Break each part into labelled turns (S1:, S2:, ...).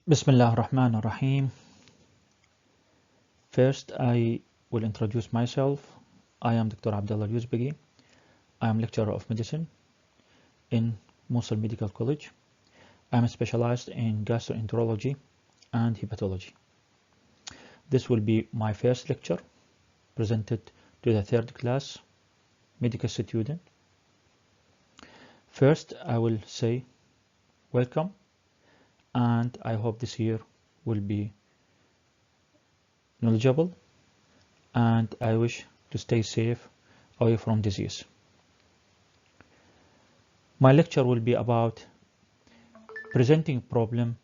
S1: Bismillah ar-Rahman ar-Rahim. First, I will introduce myself. I am Dr. Abdullah. I am lecturer of medicine in Mosul Medical College. I am specialized in gastroenterology and hepatology. This will be my first lecture presented to the third class medical student. First, I will say welcome, and I hope this year will be knowledgeable, and I wish to stay safe away from disease. My lecture will be about presenting problem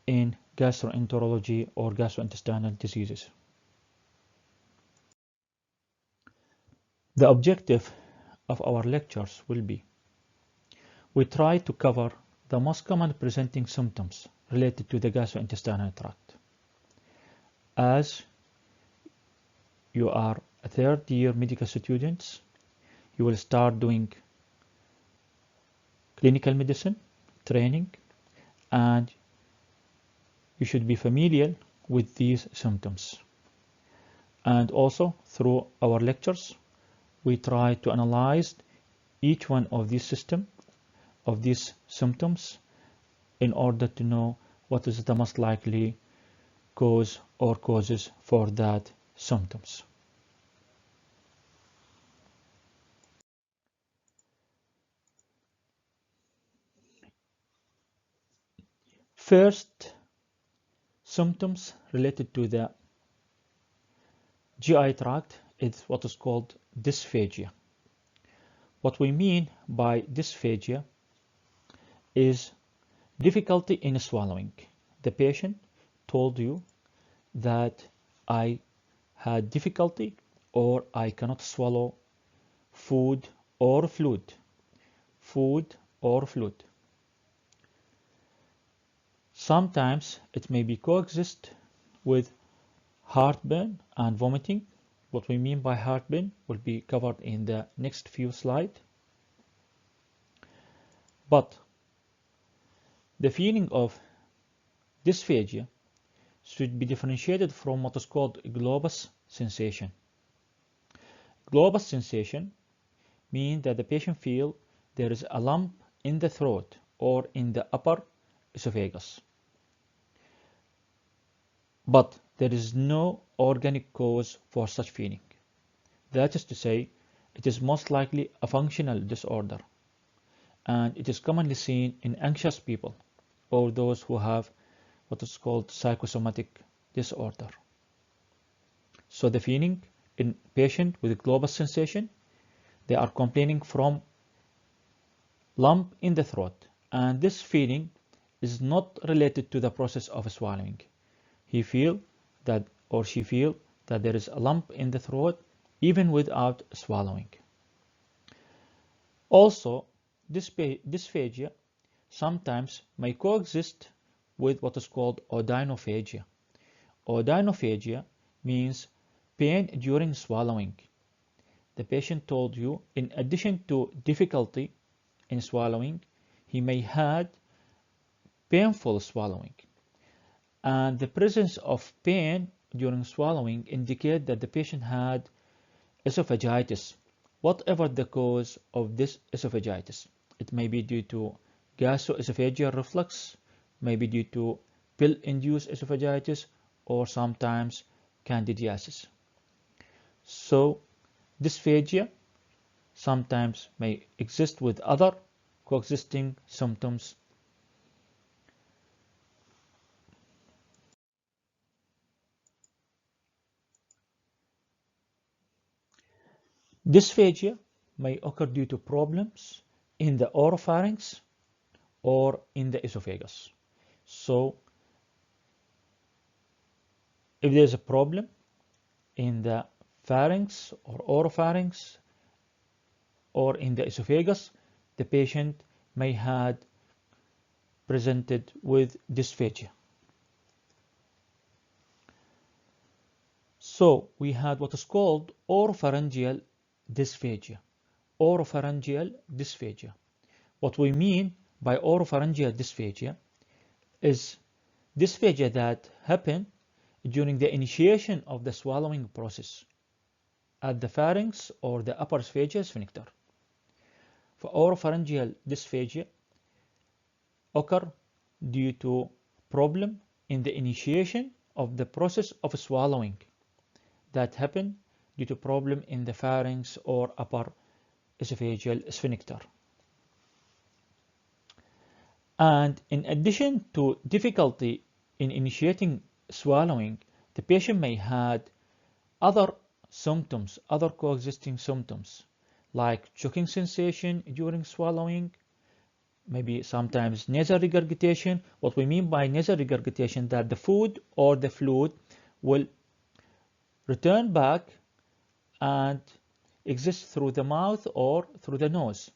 S1: in gastroenterology or gastrointestinal diseases. The objective of our lectures will be: we try to cover the most common presenting symptoms related to the gastrointestinal tract. As you are a third year medical students, you will start doing clinical medicine training, and you should be familiar with these symptoms. And also through our lectures, we try to analyze each one of these symptoms in order to know what is the most likely cause or causes for that symptoms. First, symptoms related to the GI tract is what is called dysphagia. What we mean by dysphagia is difficulty in swallowing. The patient told you that I had difficulty or I cannot swallow food or fluid. Sometimes it may be coexist with heartburn and vomiting. What we mean by heartburn will be covered in the next few slides. But the feeling of dysphagia should be differentiated from what is called globus sensation. Globus sensation means that the patient feels there is a lump in the throat or in the upper esophagus, but there is no organic cause for such feeling. That is to say, it is most likely a functional disorder, and it is commonly seen in anxious people or those who have what is called psychosomatic disorder. So the feeling in patient with globus sensation, they are complaining from lump in the throat, and this feeling is not related to the process of swallowing. He feel that or she feel that there is a lump in the throat even without swallowing. Also, dysphagia sometimes may coexist with what is called odynophagia. Odynophagia means pain during swallowing. The patient told you, in addition to difficulty in swallowing, he may had painful swallowing. And the presence of pain during swallowing indicate that the patient had esophagitis, whatever the cause of this esophagitis. It may be due to gastroesophageal reflux, may be due to pill-induced esophagitis, or sometimes candidiasis. So dysphagia sometimes may exist with other coexisting symptoms. Dysphagia may occur due to problems in the oropharynx or in the esophagus. So if there is a problem in the pharynx or oropharynx or in the esophagus, the patient may have presented with dysphagia. So we had what is called oropharyngeal dysphagia. Oropharyngeal dysphagia. What we mean by oropharyngeal dysphagia is dysphagia that happen during the initiation of the swallowing process at the pharynx or the upper esophageal sphincter. For oropharyngeal dysphagia occur due to problem in the initiation of the process of swallowing that happen due to problem in the pharynx or upper esophageal sphincter. And in addition to difficulty in initiating swallowing, the patient may have other symptoms, other coexisting symptoms, like choking sensation during swallowing, maybe sometimes nasal regurgitation. What we mean by nasal regurgitation, that the food or the fluid will return back and exist through the mouth or through the nose.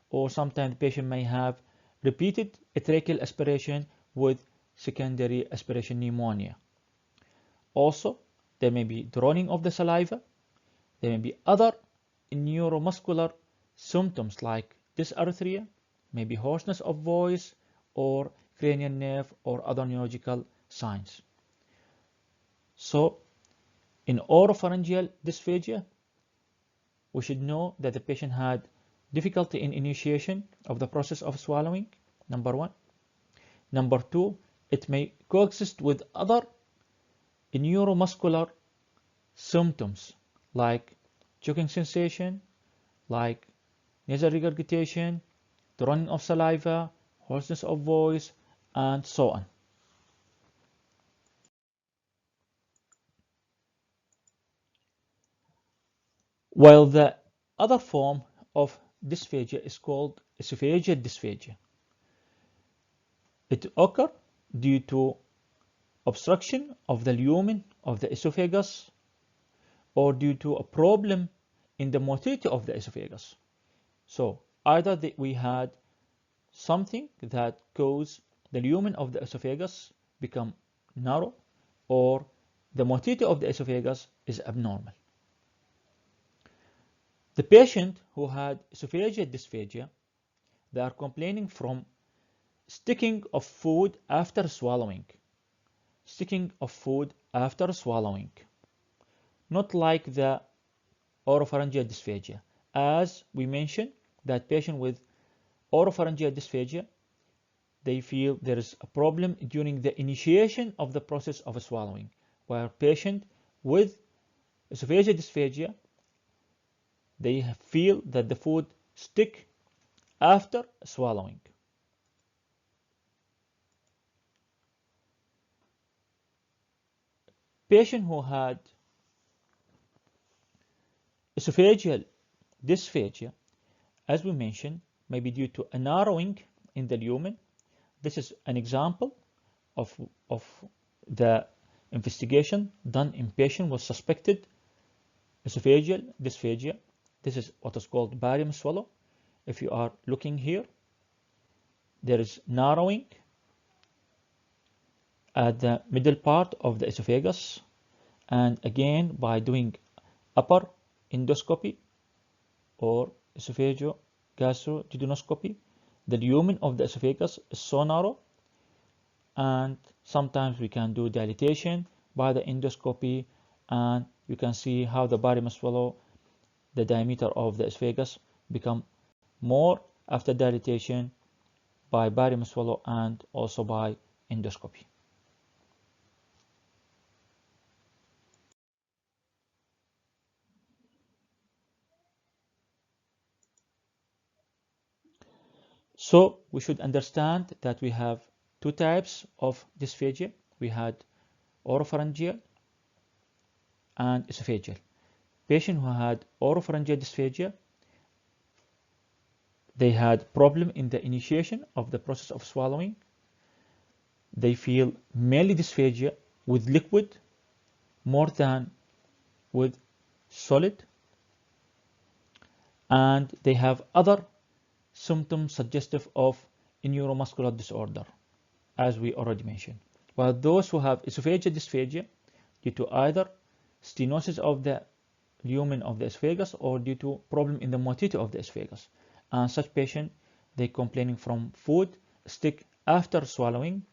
S1: Or sometimes the patient may have repeated tracheal aspiration with secondary aspiration pneumonia. Also, there may be drowning of the saliva. There may be other neuromuscular symptoms like dysarthria, maybe hoarseness of voice, or cranial nerve or other neurological signs. So, in oropharyngeal dysphagia, we should know that the patient had difficulty in initiation of the process of swallowing, number one. Number two, it may coexist with other neuromuscular symptoms like choking sensation, like nasal regurgitation, the running of saliva, hoarseness of voice, and so on. While the other form of dysphagia is called esophageal dysphagia. It occurs due to obstruction of the lumen of the esophagus or due to a problem in the motility of the esophagus. So either we had something that caused the lumen of the esophagus become narrow, or the motility of the esophagus is abnormal. The patient who had esophageal dysphagia, they are complaining from sticking of food after swallowing. Sticking of food after swallowing. Not like the oropharyngeal dysphagia. As we mentioned, that patient with oropharyngeal dysphagia, they feel there is a problem during the initiation of the process of swallowing, where patient with esophageal dysphagia, they feel that the food stick after swallowing. Patient who had esophageal dysphagia, as we mentioned, may be due to a narrowing in the lumen. This is an example of the investigation done in patient with suspected esophageal dysphagia. This is what is called barium swallow. If you are looking here, there is narrowing at the middle part of the esophagus, and again by doing upper endoscopy or esophagogastroduodenoscopy, the lumen of the esophagus is so narrow, and sometimes we can do dilatation by the endoscopy, and you can see how the barium swallow, the diameter of the esophagus, become more after dilatation by barium swallow and also by endoscopy. So we should understand that we have two types of dysphagia. We had oropharyngeal and esophageal. Patient who had oropharyngeal dysphagia, they had problem in the initiation of the process of swallowing. They feel mainly dysphagia with liquid more than with solid, and they have other symptoms suggestive of a neuromuscular disorder, as we already mentioned. While those who have esophageal dysphagia due to either stenosis of the lumen of the esophagus or due to problem in the motility of the esophagus, and such patient, they complaining from food stick after swallowing,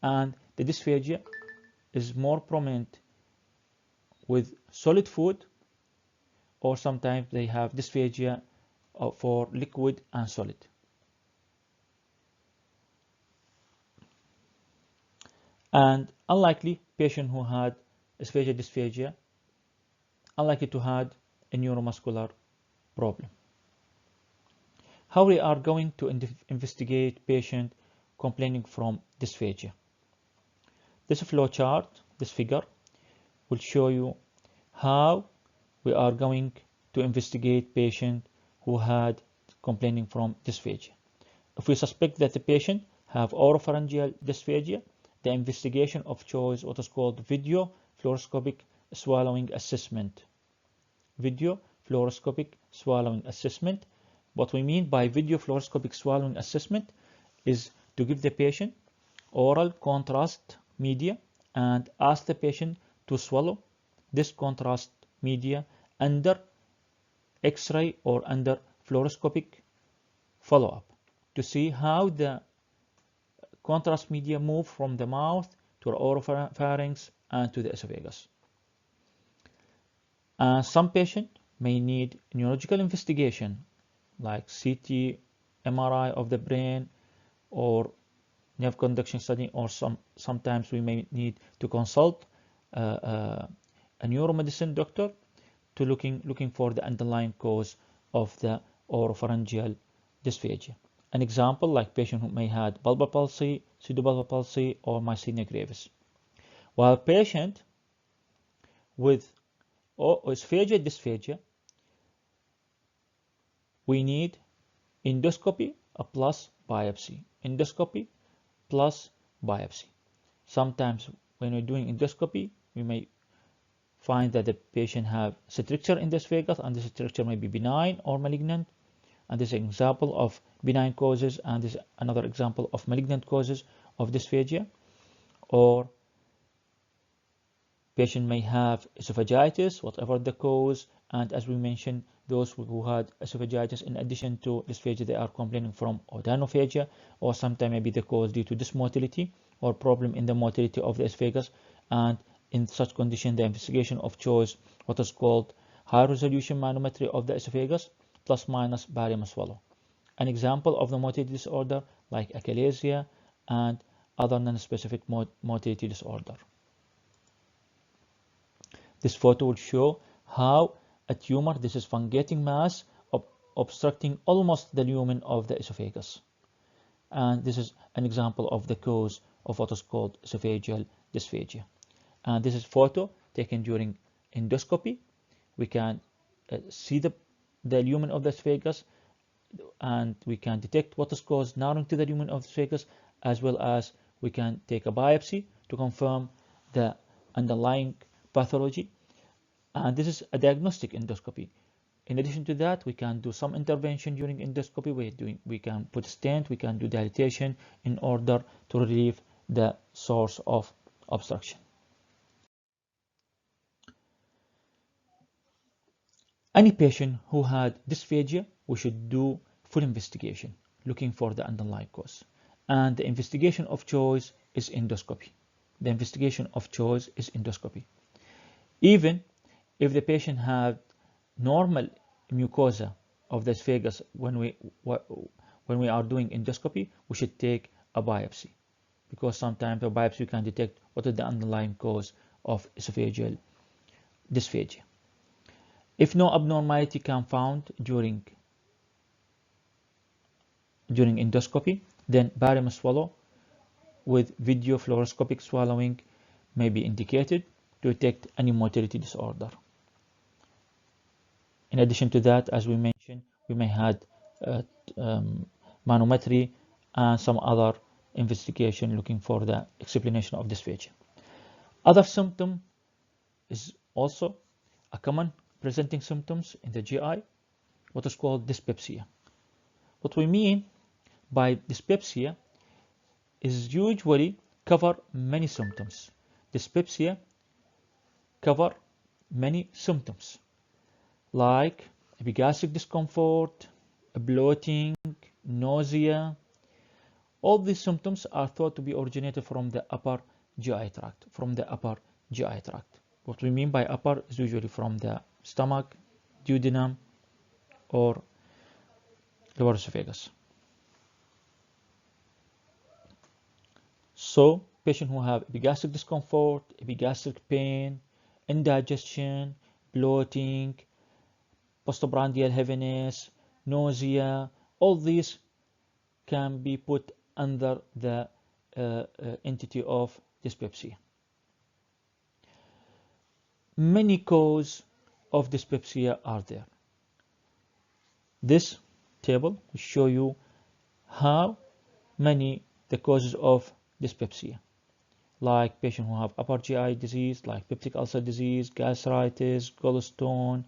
S1: and the dysphagia is more prominent with solid food, or sometimes they have dysphagia for liquid and solid. And unlikely patient who had esophageal dysphagia, unlikely to have a neuromuscular problem. How we are going to investigate patient complaining from dysphagia? This flow chart, this figure, will show you how we are going to investigate patient who had complaining from dysphagia. If we suspect that the patient have oropharyngeal dysphagia, the investigation of choice what is called video fluoroscopic swallowing assessment. Video fluoroscopic swallowing assessment. What we mean by video fluoroscopic swallowing assessment is to give the patient oral contrast media and ask the patient to swallow this contrast media under X-ray or under fluoroscopic follow-up to see how the contrast media move from the mouth to the oropharynx and to the esophagus. Some patient may need neurological investigation like CT, MRI of the brain, or nerve conduction study, or sometimes we may need to consult a neuromedicine doctor to looking for the underlying cause of the oropharyngeal dysphagia. An example like patient who may have bulbar palsy, pseudobulbar palsy, or myasthenia gravis. While patient with esophageal dysphagia, we need endoscopy plus biopsy. Endoscopy plus biopsy. Sometimes when we're doing endoscopy, we may find that the patient have stricture in the esophagus, and this stricture may be benign or malignant. And this is an example of benign causes, and this is another example of malignant causes of dysphagia. Or patient may have esophagitis, whatever the cause, and as we mentioned, those who had esophagitis in addition to dysphagia, they are complaining from odynophagia, or sometimes maybe the cause due to dysmotility or problem in the motility of the esophagus. And in such condition, the investigation of choice, what is called high resolution manometry of the esophagus plus minus barium swallow. An example of the motility disorder like achalasia and other non-specific motility disorder. This photo will show how a tumor, this is fungating mass, obstructing almost the lumen of the esophagus. And this is an example of the cause of what is called esophageal dysphagia. And this is photo taken during endoscopy. We can see the lumen of the esophagus, and we can detect what is caused narrowing to the lumen of the esophagus, as well as we can take a biopsy to confirm the underlying pathology. And this is a diagnostic endoscopy. In addition to that, we can do some intervention during endoscopy. We can put stent, we can do dilatation in order to relieve the source of obstruction. Any patient who had dysphagia, we should do full investigation, looking for the underlying cause. And the investigation of choice is endoscopy. The investigation of choice is endoscopy. Even if the patient had normal mucosa of the esophagus, when we are doing endoscopy, we should take a biopsy, because sometimes a biopsy can detect what is the underlying cause of esophageal dysphagia. If no abnormality can found during endoscopy, then barium swallow with video fluoroscopic swallowing may be indicated to detect any motility disorder. In addition to that, as we mentioned, we may have manometry and some other investigation looking for the explanation of dysphagia. Other symptom is also a common presenting symptoms in the GI, what is called dyspepsia. What we mean by dyspepsia is usually cover many symptoms. Dyspepsia cover many symptoms like epigastric discomfort, bloating, nausea, All these symptoms are thought to be originated from the upper GI tract, What we mean by upper is usually from the stomach, duodenum, or lower esophagus. So, patients who have epigastric discomfort, epigastric pain, indigestion, bloating, postprandial heaviness, nausea, all these can be put under the entity of dyspepsia. Many causes of dyspepsia are there. This table will show you how many the causes of dyspepsia, like patients who have upper GI disease, like peptic ulcer disease, gastritis, gallstone,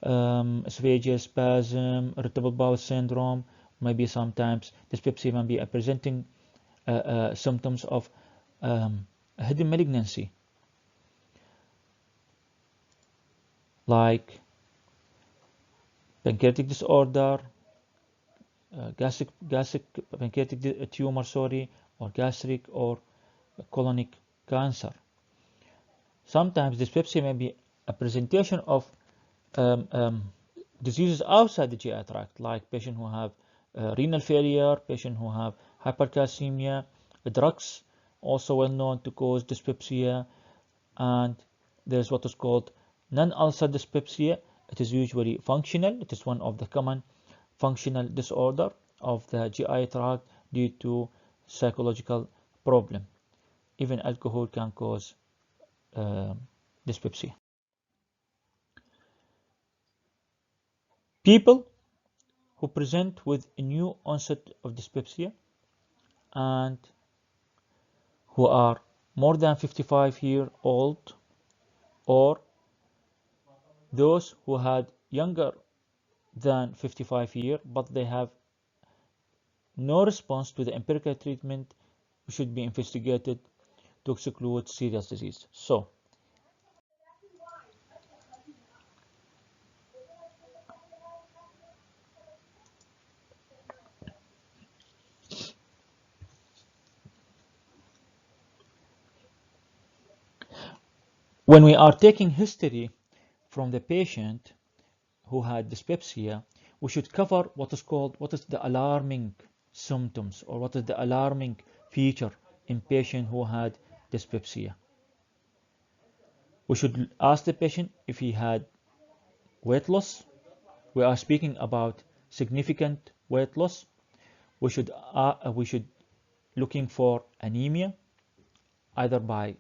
S1: esophageal spasm, irritable bowel syndrome. Maybe sometimes dyspepsia may be presenting symptoms of hidden malignancy, like pancreatic disorder, gastric pancreatic tumor, or gastric or colonic cancer. Sometimes dyspepsia may be a presentation of diseases outside the GI tract, like patients who have renal failure, patients who have hypercalcemia. Drugs also well known to cause dyspepsia, and there's what is called non-ulcer dyspepsia. It is usually functional. It is one of the common functional disorder of the GI tract due to psychological problem. Even alcohol can cause dyspepsia. People who present with a new onset of dyspepsia and who are more than 55 years old, or those who had younger than 55 years but they have no response to the empirical treatment, should be investigated to exclude serious disease. So, when we are taking history from the patient who had dyspepsia, we should cover what is the alarming symptoms, or what is the alarming feature in patient who had dyspepsia. We should ask the patient if he had weight loss. We are speaking about significant weight loss. We should looking for anemia, either by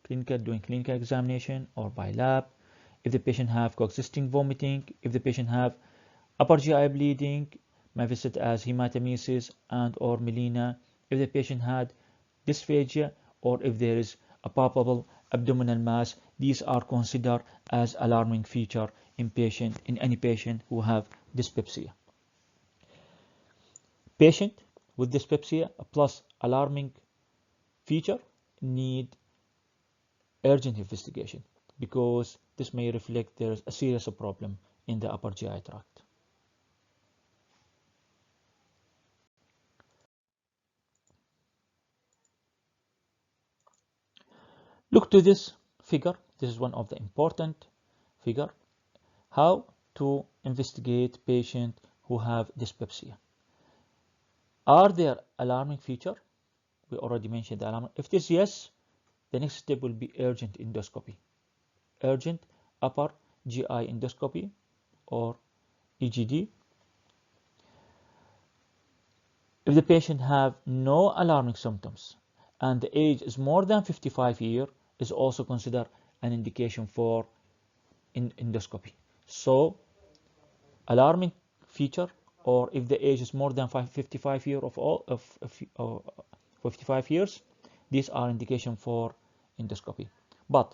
S1: doing clinical examination or by lab. If the patient have coexisting vomiting, if the patient have upper GI bleeding, manifested as hematemesis and or melena, if the patient had dysphagia, or if there is a palpable abdominal mass, these are considered as alarming feature in any patient who have dyspepsia. Patient with dyspepsia plus alarming feature need urgent investigation, because this may reflect there is a serious problem in the upper GI tract. Look to this figure. This is one of the important figure. How to investigate patients who have dyspepsia. Are there alarming feature? We already mentioned the alarming. If it is yes, the next step will be urgent endoscopy. Urgent upper GI endoscopy, or EGD. If the patient have no alarming symptoms and the age is more than 55 years, is also considered an indication for endoscopy. So, alarming feature, or if the age is more than 55 years 55 years, these are indication for endoscopy. But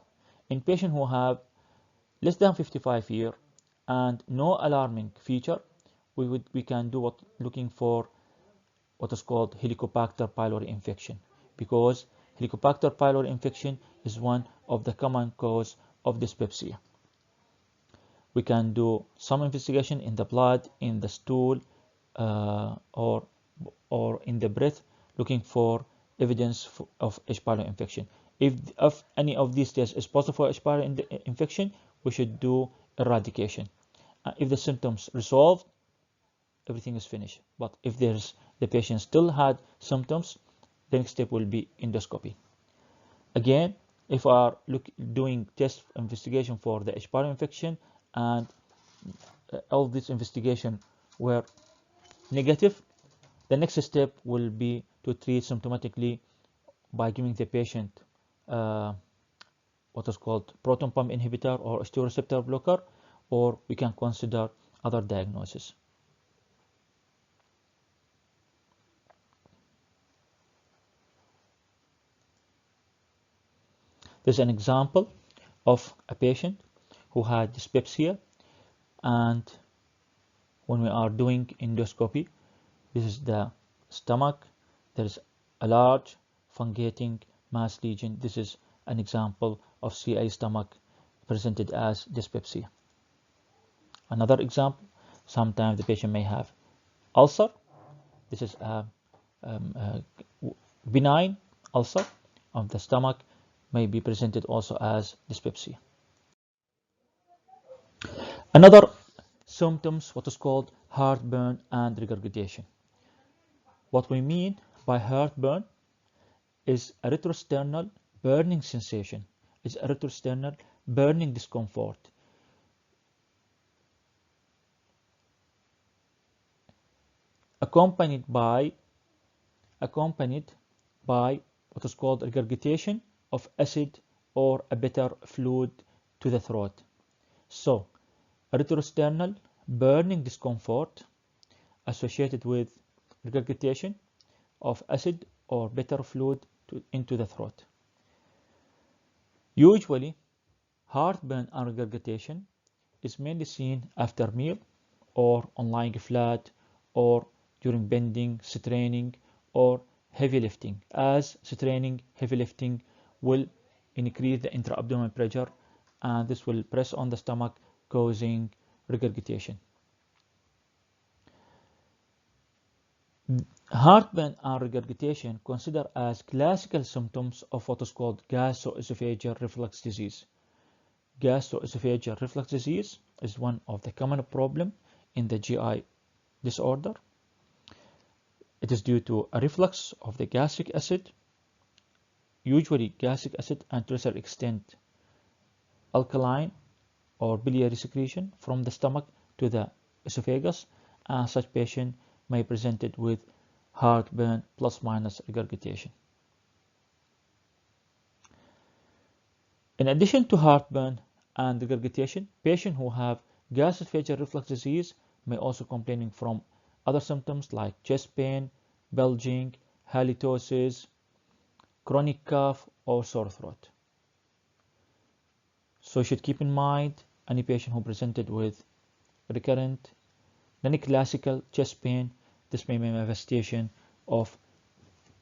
S1: in patients who have less than 55 years and no alarming feature, we can do looking for what is called Helicobacter pylori infection, because Helicobacter pylori infection is one of the common cause of dyspepsia. We can do some investigation in the blood, in the stool, or in the breath, looking for evidence of H. pylori infection. If any of these tests is positive for H. pylori infection, we should do eradication. If the symptoms resolved, everything is finished. But if the patient still had symptoms, the next step will be endoscopy. Again, if we are doing test investigation for the H. pylori infection and all this investigation were negative, the next step will be to treat symptomatically by giving the patient what is called proton pump inhibitor or osteoreceptor blocker, or we can consider other diagnoses. This is an example of a patient who had dyspepsia, and when we are doing endoscopy, this is the stomach. There is a large fungating mass lesion. This is an example of CA stomach presented as dyspepsia. Another example, sometimes the patient may have ulcer. This is a benign ulcer of the stomach, may be presented also as dyspepsia. Another symptoms, what is called heartburn and regurgitation. What we mean by heartburn is a retrosternal burning sensation, is a retrosternal burning discomfort. Accompanied by what is called regurgitation of acid or a bitter fluid to the throat. So, a retrosternal burning discomfort associated with regurgitation of acid or bitter fluid into the throat. Usually, heartburn and regurgitation is mainly seen after meal or on lying flat or during bending, straining, or heavy lifting, as straining, heavy lifting will increase the intra-abdominal pressure, and this will press on the stomach, causing regurgitation. Heartburn and regurgitation considered as classical symptoms of what is called gastroesophageal reflux disease. Gastroesophageal reflux disease is one of the common problems in the GI disorder. It is due to a reflux of the gastric acid, usually gastric acid, and to a lesser extent alkaline or biliary secretion from the stomach to the esophagus, and such patient may present it with heartburn plus minus regurgitation. In addition to heartburn and regurgitation, patients who have gastroesophageal reflux disease may also complain from other symptoms like chest pain, belching, halitosis, chronic cough, or sore throat. So you should keep in mind any patient who presented with recurrent non-classical chest pain, this may be a manifestation of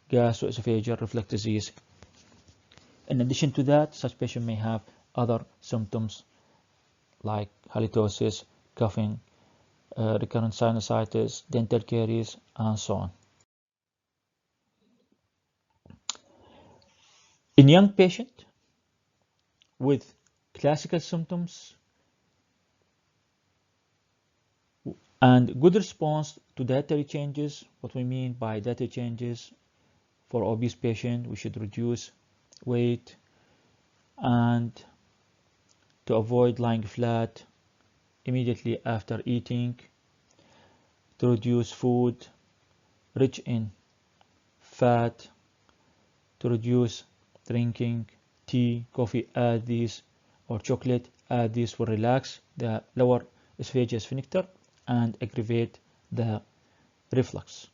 S1: gastroesophageal reflux disease. In addition to that, such patient may have other symptoms like halitosis, coughing, recurrent sinusitis, dental caries, and so on. In young patients with classical symptoms and good response to dietary changes, what we mean by dietary changes, for obese patient, we should reduce weight and to avoid lying flat immediately after eating, to reduce food rich in fat, to reduce drinking tea, coffee, add these, or chocolate, add these will relax the lower esophageal sphincter and aggravate the reflux.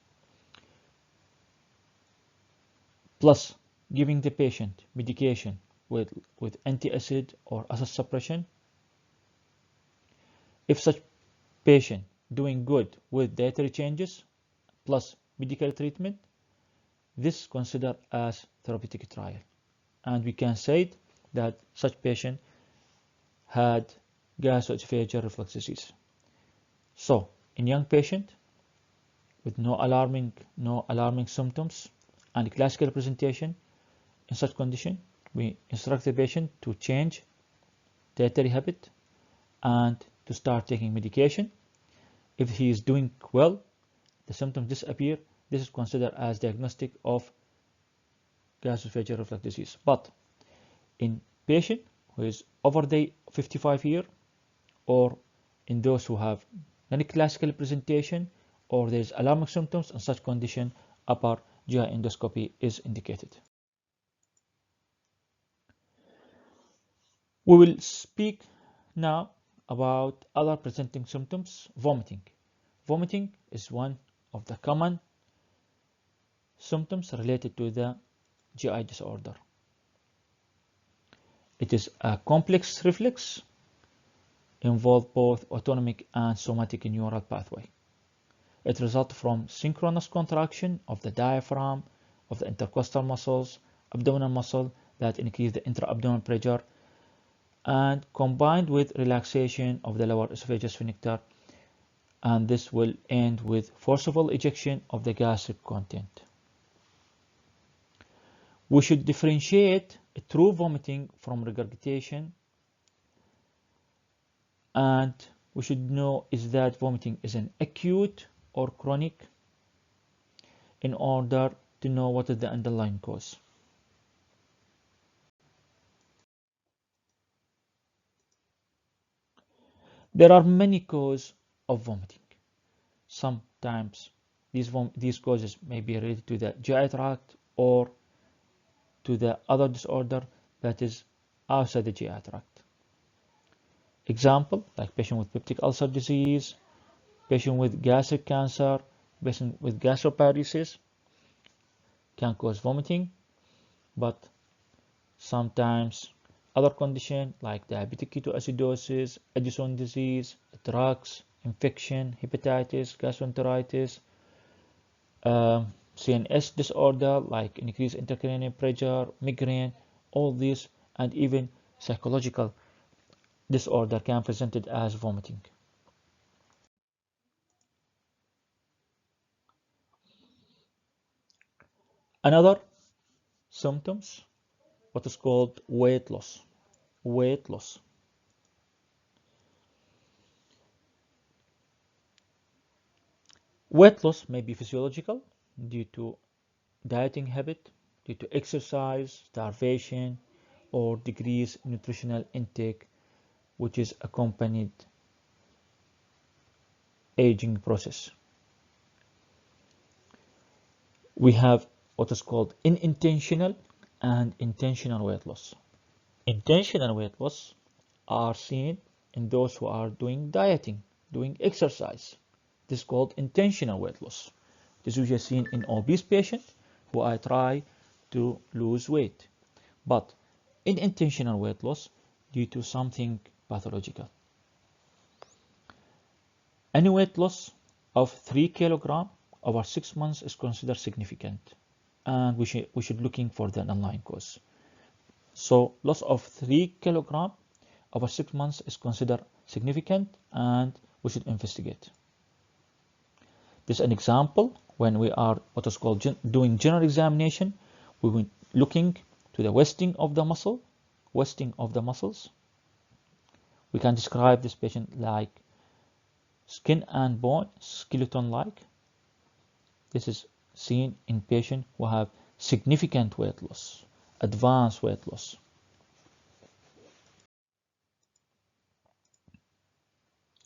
S1: Plus, giving the patient medication with anti-acid or acid suppression. If such patient doing good with dietary changes plus medical treatment, this is considered as therapeutic trial, and we can say that such patient had gastroesophageal reflux disease. So, in young patient with no alarming symptoms and classical presentation. In such condition, we instruct the patient to change dietary habit and to start taking medication. If he is doing well, the symptoms disappear. This is considered as diagnostic of gastroesophageal reflux disease. But in patient who is over the 55 year, or in those who have non-classical presentation, or there is alarming symptoms, in such condition, upper GI endoscopy is indicated. We will speak now about other presenting symptoms. Vomiting. Vomiting is one of the common symptoms related to the GI disorder. It is a complex reflex, involve both autonomic and somatic neural pathway. It results from synchronous contraction of the diaphragm, of the intercostal muscles, abdominal muscle that increase the intra-abdominal pressure, and combined with relaxation of the lower esophageal sphincter, and this will end with forcible ejection of the gastric content. We should differentiate true vomiting from regurgitation, and we should know is that vomiting is an acute or chronic in order to know what is the underlying cause. There are many causes of vomiting. Sometimes these causes may be related to the GI tract or to the other disorder that is outside the GI tract. Example, like patient with peptic ulcer disease, patient with gastric cancer, patient with gastroparesis can cause vomiting, but sometimes other conditions like diabetic ketoacidosis, Addison disease, drugs, infection, hepatitis, gastroenteritis, CNS disorder like increased intracranial pressure, migraine, all these, and even psychological disorder can be presented as vomiting. Another symptoms, what is called weight loss. Weight loss. Weight loss may be physiological due to dieting habit, due to exercise, starvation, or decreased nutritional intake, which is accompanied aging process. We have what is called unintentional and intentional weight loss. Intentional weight loss are seen in those who are doing dieting, doing exercise. This is called intentional weight loss. This is usually seen in obese patients who are trying to lose weight. But unintentional weight loss due to something pathological. Any weight loss of 3 kg over 6 months is considered significant, and we should looking for the underlying cause. So loss of 3 kg over 6 months is considered significant, and we should investigate. This is an example when we are what is called doing general examination. We will looking to the wasting of the muscle, wasting of the muscles. We can describe this patient like skin and bone, skeleton-like. This is seen in patients who have significant weight loss, advanced weight loss.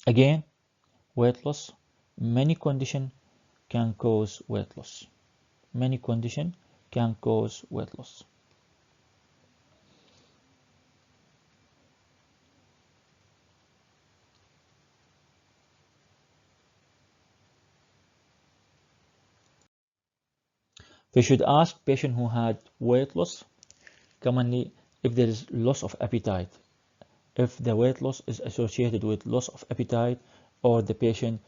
S1: Again, weight loss, many conditions can cause weight loss. Many conditions can cause weight loss. We should ask patient who had weight loss commonly if there is loss of appetite, if the weight loss is associated with loss of appetite, or the patient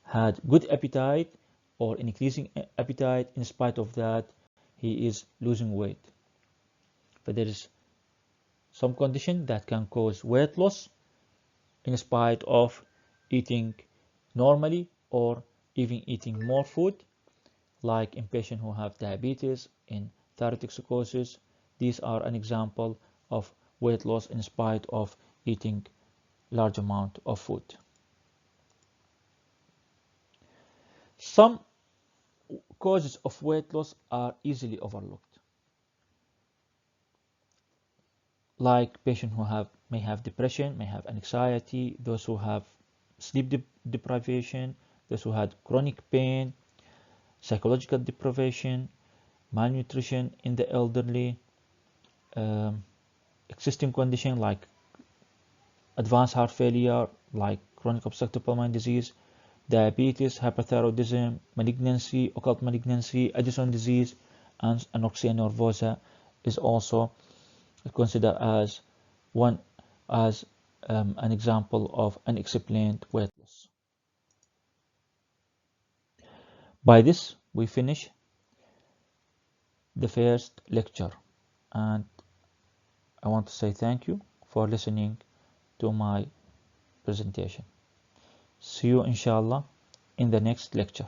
S1: had good appetite or increasing appetite, in spite of that he is losing weight. But there is some condition that can cause weight loss in spite of eating normally or even eating more food, like in patients who have diabetes, in thyrotoxicosis. These are an example of weight loss in spite of eating large amount of food. Some causes of weight loss are easily overlooked, like patients who may have depression, may have anxiety, those who have sleep deprivation, those who had chronic pain, psychological deprivation, malnutrition in the elderly, existing condition like advanced heart failure, like chronic obstructive pulmonary disease, diabetes, hyperthyroidism, malignancy, occult malignancy, Addison disease, and anorexia nervosa is also considered as an example of unexplained weight loss. By this, we finish the first lecture, and I want to say thank you for listening to my presentation. See you inshallah in the next lecture.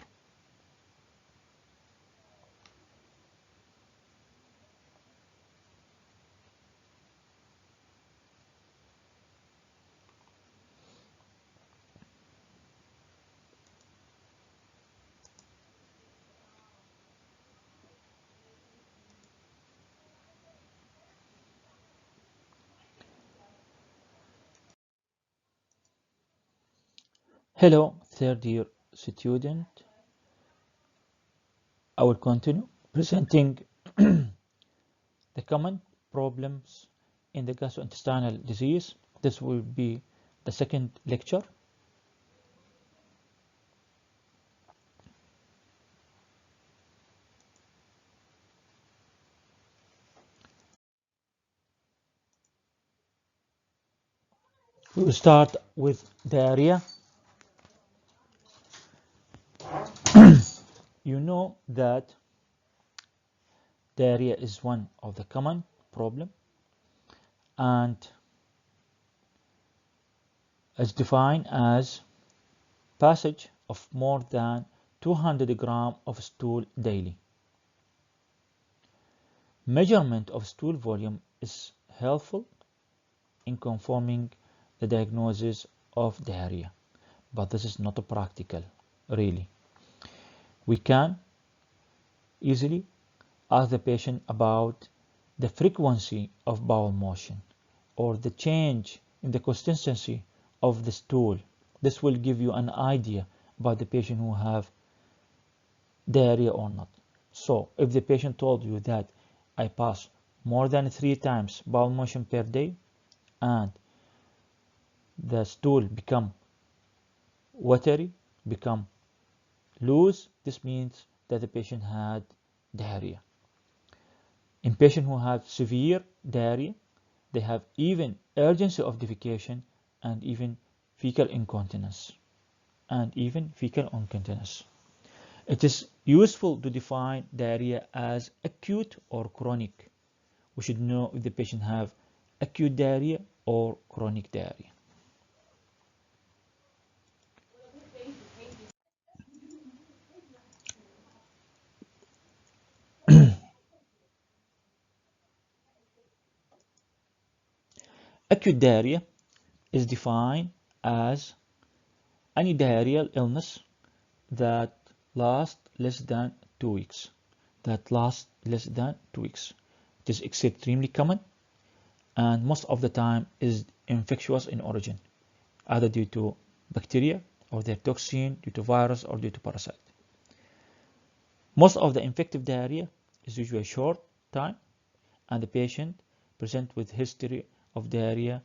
S1: Hello, third year student. I will continue presenting the common problems in the gastrointestinal disease. This will be the second lecture. We will start with diarrhea. You know that diarrhea is one of the common problem and is defined as passage of more than 200 grams of stool daily. Measurement of stool volume is helpful in confirming the diagnosis of diarrhea, but this is not practical, really. We can easily ask the patient about the frequency of bowel motion or the change in the consistency of the stool. This will give you an idea about the patient who have diarrhea or not. So if the patient told you that I pass more than 3 times bowel motion per day and the stool become watery, become loose, this means that the patient had diarrhea. In patients who have severe diarrhea, they have even urgency of defecation and even fecal incontinence. It is useful to define diarrhea as acute or chronic. We should know if the patient have acute diarrhea or chronic diarrhea. Acute diarrhea is defined as any diarrheal illness that lasts less than 2 weeks. It is extremely common and most of the time is infectious in origin, either due to bacteria or their toxin, due to virus or due to parasite. Most of the infective diarrhea is usually a short time and the patient present with history of diarrhea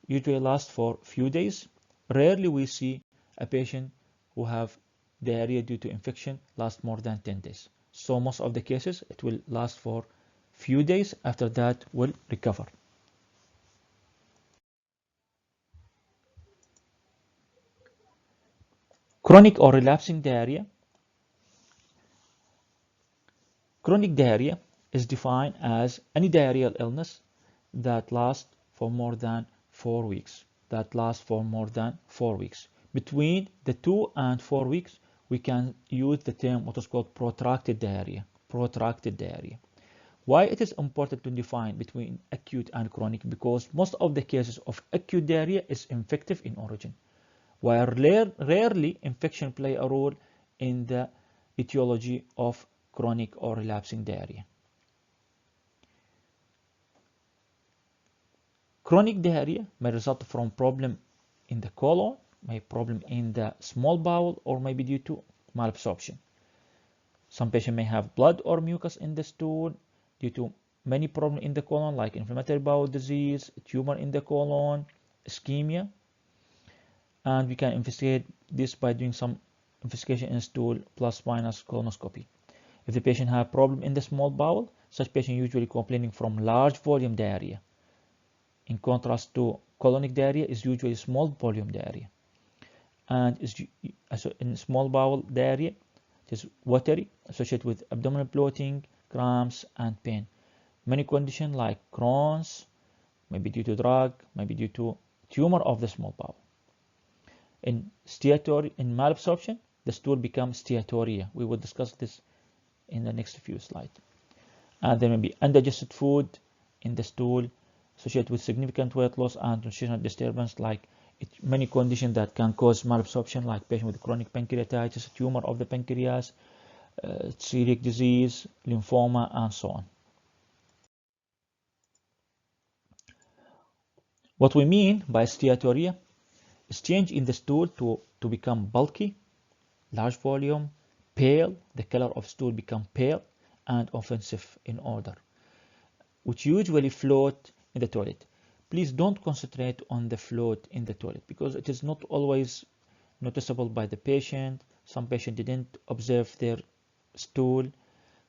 S1: usually lasts for few days. Rarely we see a patient who have diarrhea due to infection last more than 10 days. So most of the cases it will last for few days, after that will recover. Chronic or relapsing diarrhea. Chronic diarrhea is defined as any diarrheal illness that lasts for more than 4 weeks. Between the 2 and 4 weeks, we can use the term what is called protracted diarrhea. Protracted diarrhea. Why it is important to define between acute and chronic? Because most of the cases of acute diarrhea is infective in origin, while rarely infection play a role in the etiology of chronic or relapsing diarrhea. Chronic diarrhea may result from problem in the colon, may problem in the small bowel, or may be due to malabsorption. Some patients may have blood or mucus in the stool due to many problems in the colon, like inflammatory bowel disease, tumor in the colon, ischemia. And we can investigate this by doing some investigation in stool plus minus colonoscopy. If the patient has problem in the small bowel, such patient usually complaining from large volume diarrhea. In contrast to colonic diarrhea is usually small volume diarrhea. And in small bowel diarrhea, it is watery, associated with abdominal bloating, cramps, and pain. Many conditions like Crohn's, may be due to drug, may be due to tumor of the small bowel. In malabsorption, the stool becomes steatorrhea. We will discuss this in the next few slides. And there may be undigested food in the stool associated with significant weight loss and nutritional disturbance, like many conditions that can cause malabsorption, like patient with chronic pancreatitis, tumor of the pancreas, celiac disease, lymphoma, and so on. What we mean by steatorrhea is change in the stool to become bulky, large volume, pale, the color of stool become pale and offensive in odor, which usually float in the toilet. Please don't concentrate on the float in the toilet because it is not always noticeable by the patient. Some patient didn't observe their stool,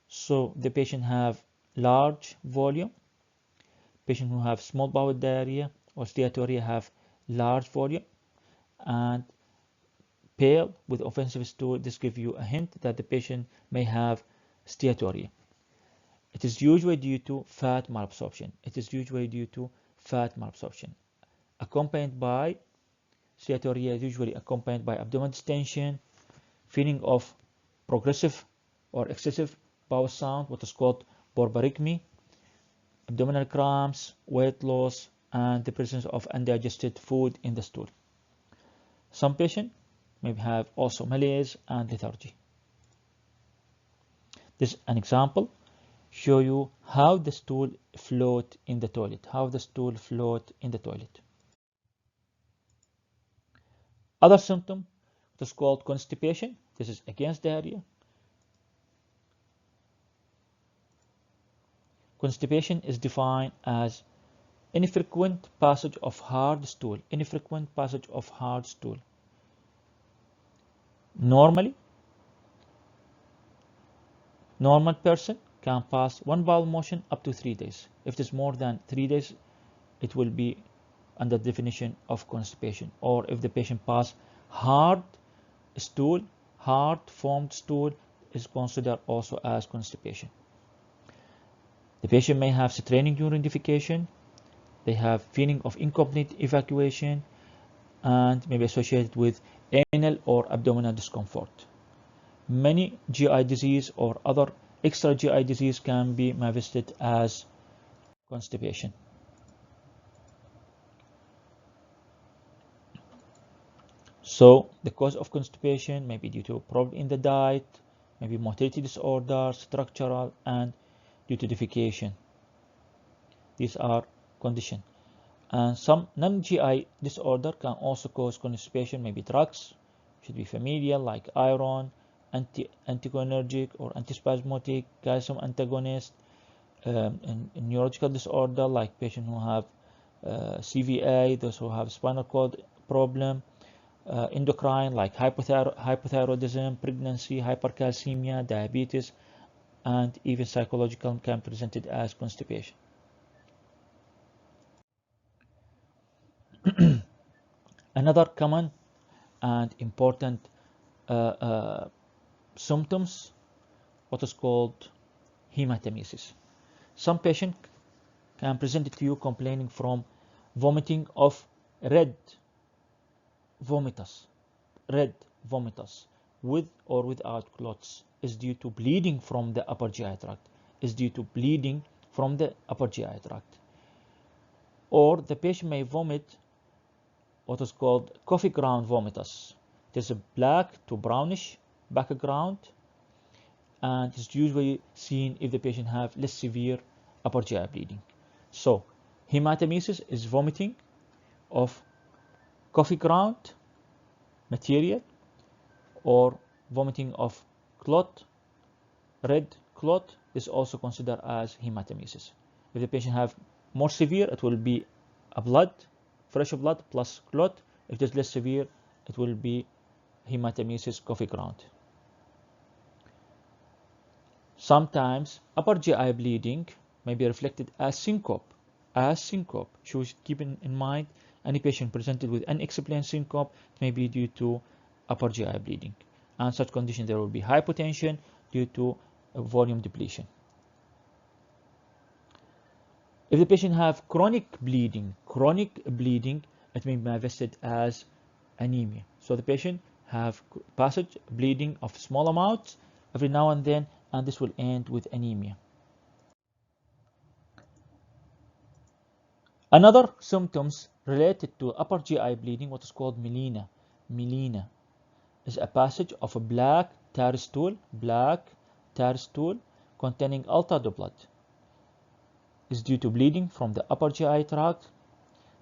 S1: so the patient have large volume. Patient who have small bowel diarrhea or steatorrhea have large volume and pale with offensive stool. This gives you a hint that the patient may have steatorrhea. It is usually due to fat malabsorption. Accompanied by steatorrhea, usually accompanied by abdominal distension, feeling of progressive or excessive bowel sound, what is called borborygmi, abdominal cramps, weight loss, and the presence of undigested food in the stool. Some patients may have also malaise and lethargy. This is an example. Show you how the stool float in the toilet. Other symptom, it is called constipation. This is against diarrhea. Constipation is defined as infrequent passage of hard stool. Normal person can pass one bowel motion up to 3 days. If it is more than 3 days, it will be under definition of constipation. Or if the patient pass hard formed stool, is considered also as constipation. The patient may have straining during defecation. They have feeling of incomplete evacuation and may be associated with anal or abdominal discomfort. Many GI disease or other extra GI disease can be manifested as constipation. So the cause of constipation may be due to a problem in the diet, maybe motility disorder, structural, and due to defecation. These are conditions. And some non-GI disorder can also cause constipation, maybe drugs, should be familial, like iron, anticholinergic or antispasmodic, calcium antagonist, and neurological disorder like patients who have CVA, those who have spinal cord problem, endocrine like hypothyroidism, pregnancy, hypercalcemia, diabetes, and even psychological can be presented as constipation. Another common and important symptoms, what is called hematemesis. Some patient can present to you complaining from vomiting of red vomitus, with or without clots is due to bleeding from the upper GI tract, or the patient may vomit what is called coffee ground vomitus. It is a black to brownish background, and it's usually seen if the patient have less severe upper GI bleeding. So hematemesis is vomiting of coffee ground material or vomiting of clot. Red clot is also considered as hematemesis. If the patient have more severe, it will be a fresh blood plus clot. If it is less severe, it will be hematemesis coffee ground. Sometimes upper GI bleeding may be reflected as syncope. So keep in mind, any patient presented with unexplained syncope may be due to upper GI bleeding. And such condition there will be hypotension due to volume depletion. If the patient have chronic bleeding, it may be manifested as anemia. So the patient have passage bleeding of small amounts every now and then, and this will end with anemia. Another symptoms related to upper GI bleeding, what is called melena. Melena is a passage of a black tar stool containing altered blood. Is due to bleeding from the upper GI tract,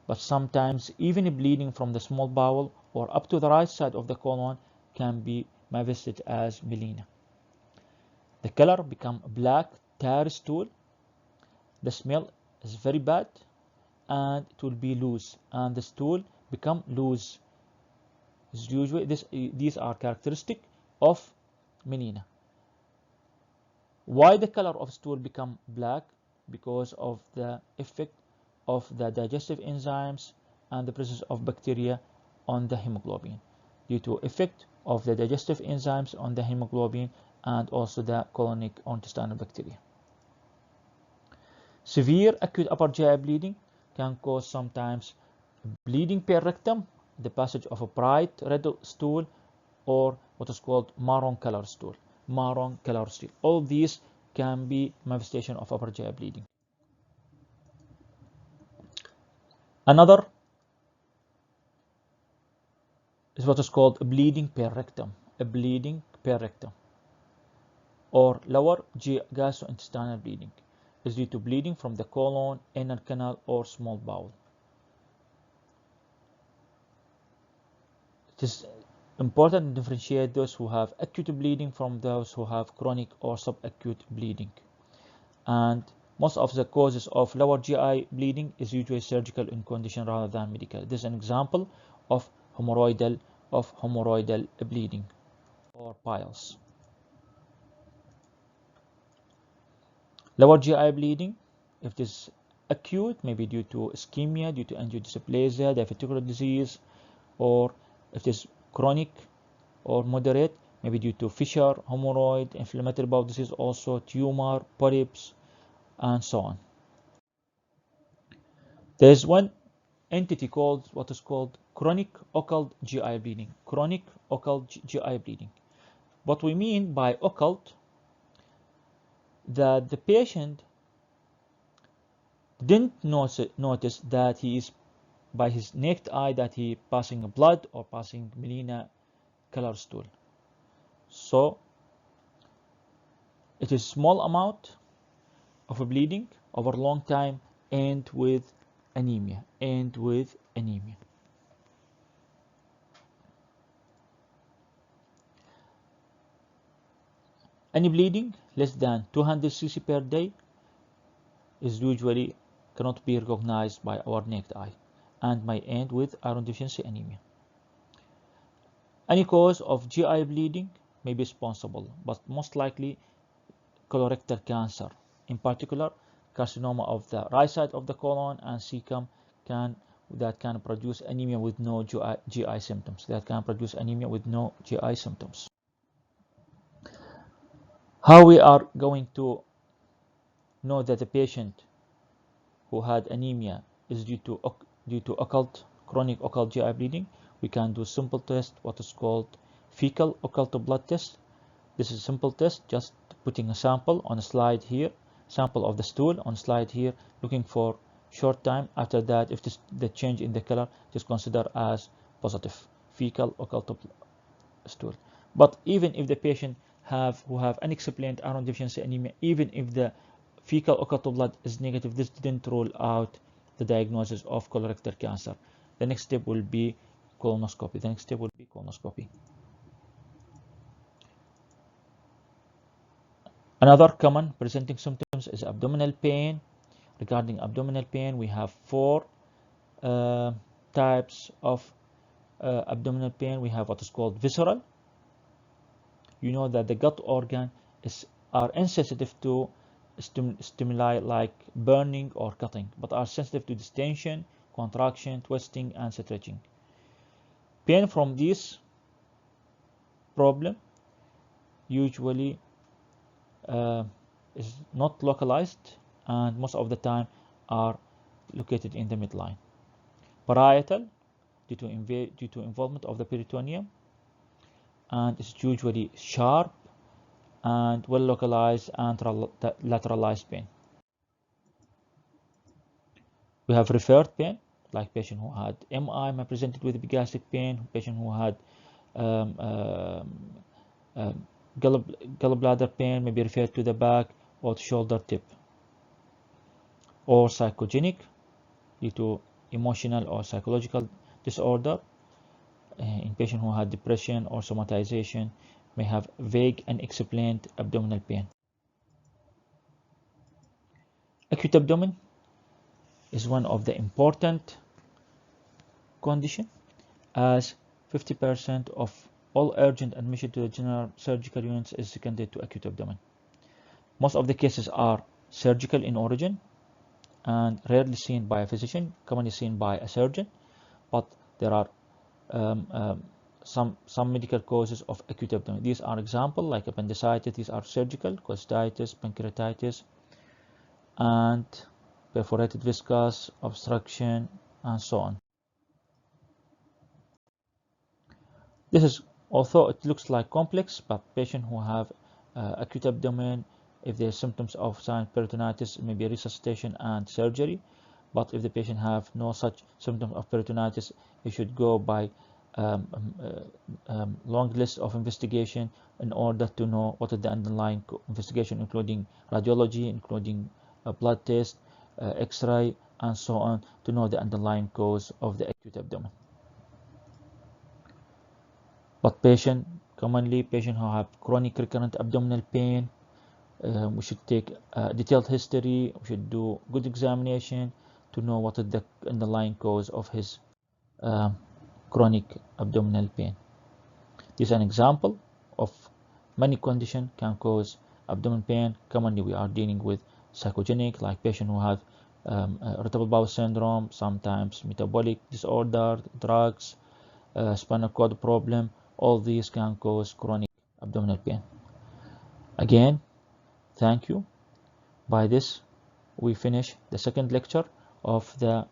S1: but sometimes even bleeding from the small bowel or up to the right side of the colon can be manifested as melena. The color become black tar stool. The smell is very bad, and it will be loose, and the stool become loose. Usually these are characteristic of melena. Why the color of stool become black? Because of the effect of the digestive enzymes and the presence of bacteria on the hemoglobin. Due to effect of the digestive enzymes on the hemoglobin and also the colonic or intestinal bacteria. Severe acute upper GI bleeding can cause sometimes bleeding per rectum, the passage of a bright red stool, or what is called marron color stool. All these can be manifestation of upper GI bleeding. Another is what is called bleeding per rectum, or lower gastrointestinal bleeding. Is due to bleeding from the colon, anal canal, or small bowel. It is important to differentiate those who have acute bleeding from those who have chronic or subacute bleeding. And most of the causes of lower GI bleeding is usually surgical in condition rather than medical. This is an example of hemorrhoidal bleeding or piles. Lower GI bleeding, if it is acute, maybe due to ischemia, due to angiodysplasia, diverticular disease, or if it is chronic or moderate, maybe due to fissure, hemorrhoid, inflammatory bowel disease, also tumor, polyps, and so on. There is one entity called what is called chronic occult GI bleeding. What we mean by occult, that the patient didn't notice that he is by his naked eye that he passing blood or passing melena color stool. So it is small amount of a bleeding over a long time and with anemia. Any bleeding less than 200 cc per day is usually cannot be recognized by our naked eye and may end with iron deficiency anemia. Any cause of GI bleeding may be responsible, but most likely colorectal cancer, in particular carcinoma of the right side of the colon and cecum that can produce anemia with no GI symptoms. How we are going to know that the patient who had anemia is due to chronic occult GI bleeding? We can do simple test, what is called fecal occult blood test. This is a simple test, just putting a sample on a slide here, sample of the stool on slide here, looking for short time. After that, if the change in the color is considered as positive fecal occult stool. But even if the patient who have unexplained iron deficiency anemia, even if the fecal occult blood is negative, this didn't rule out the diagnosis of colorectal cancer. The next step will be colonoscopy. Another common presenting symptoms is abdominal pain. Regarding abdominal pain, we have four types of abdominal pain. We have what is called visceral. You know that the gut organ are insensitive to stimuli like burning or cutting, but are sensitive to distension, contraction, twisting, and stretching. Pain from this problem usually is not localized, and most of the time are located in the midline. Parietal, due to involvement of the peritoneum, and it's usually sharp and well localized and lateralized pain. We have referred pain, like patient who had MI presented with gastric pain, patient who had gallbladder pain may be referred to the back or shoulder tip. Or psychogenic, due to emotional or psychological disorder. In patient who had depression or somatization may have vague and unexplained abdominal pain. Acute abdomen is one of the important condition, as 50% of all urgent admission to the general surgical units is secondary to acute abdomen. Most of the cases are surgical in origin and rarely seen by a physician, commonly seen by a surgeon, but there are some medical causes of acute abdomen. These are examples like appendicitis. These are surgical: cholecystitis, pancreatitis, and perforated viscous, obstruction, and so on. This is, although it looks like complex, but patients who have acute abdomen, if there are symptoms of silent peritonitis, it may be resuscitation and surgery. But if the patient have no such symptoms of peritonitis, you should go by long list of investigation in order to know what is the underlying investigation, including radiology, including a blood test, X-ray, and so on, to know the underlying cause of the acute abdomen. But commonly patient who have chronic recurrent abdominal pain, we should take a detailed history. We should do good examination to know what is the underlying cause of his chronic abdominal pain. This is an example of many conditions can cause abdominal pain. Commonly we are dealing with psychogenic, like patients who have irritable bowel syndrome, sometimes metabolic disorder, drugs, spinal cord problem. All these can cause chronic abdominal pain. Again, thank you. By this, we finish the second lecture of the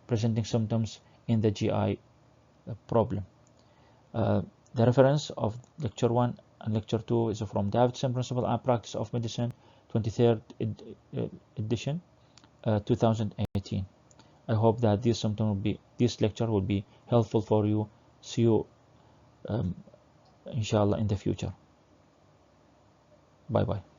S1: presenting symptoms in the GI problem. The reference of lecture 1 and lecture 2 is from Davidson Principle and Practice of Medicine, 23rd edition, 2018. I hope that this lecture will be helpful for you. See you inshallah in the future. Bye bye.